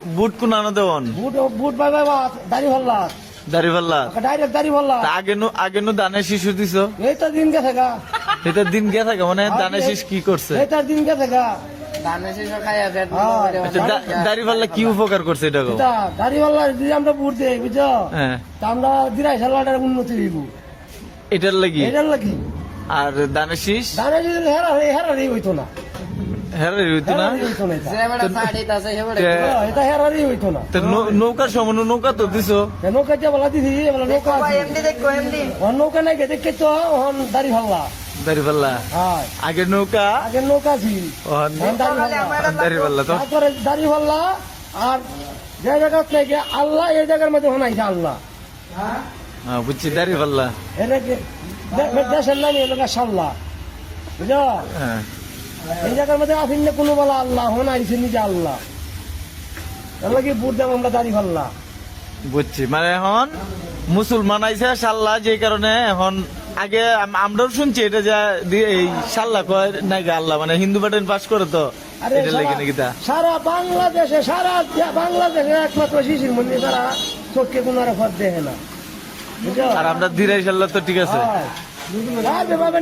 বুট কোন আনো দেওয়ান বুট বুট ভাই বাবা দাড়ি ভাল্লা দাড়িপাল্লা ডাইরেক্ট দাড়ি ভাল্লা আগে নু দানের শিশু দিছ এইটা দিন গেছে গা এটা দিন গেছে মানে দানের শিশ কি করছে এইটার দিন গেছে গা দাড়িপাল্লা কি উপকার করছে এটা গো দাড়ি ভাল্লা যদি আমরা বুট দেই বুঝছো হ্যাঁ তা আমরা দিরাই সাল্লাটার উন্নতি হইব এটার লাগি এটার লাগি আর দানের শীষ দানে যদি হেরারি হইতো না হ্যাঁ হইতো না হেরারি হইতো না এটা হেরারি হইতো না তো নৌকার সমান নৌকা তো দিছো নৌকা যে বলা দিদি বলা নৌকা নৌকা নাই দেখে তো দাড়ি ভাল্লা দাড়িপাল্লা হ্যাঁ আগের নৌকা আগের নৌকা ছিল দাড়িপাল্লা তো তারপরে দাড়ি ভাল্লা আর যে জায়গা থেকে আল্লাহ এই জায়গার মধ্যে হনাইছে আল্লাহ বুঝছি দাড়িপাল্লা এটা দেশের নাম এলাকা সাল্লাহ বুঝলো হ্যাঁ এই জায়গার মধ্যে আসেন না কোনো বলা আল্লাহ হনাইছে নিজে আল্লাহ এর লাগে বুট দাম আমরা দাড়ি ভাল্লা বুঝছি মানে এখন মুসলমান আইছে সাল্লাহ যে কারণে এখন আগে আমরাও শুনছি এটা যা এই সাল্লাহ কয় নাই আল্লাহ মানে হিন্দু প্যাটার্ন পাস করে তো আরে এটা লেগে নাকি তা সারা বাংলাদেশে একমাত্র শিশির মন্দির তারা চোখকে কোনো আর দেখে না বুঝছো আর আমরা ধীরে সাল্লাহ তো ঠিক আছে হ্যাঁ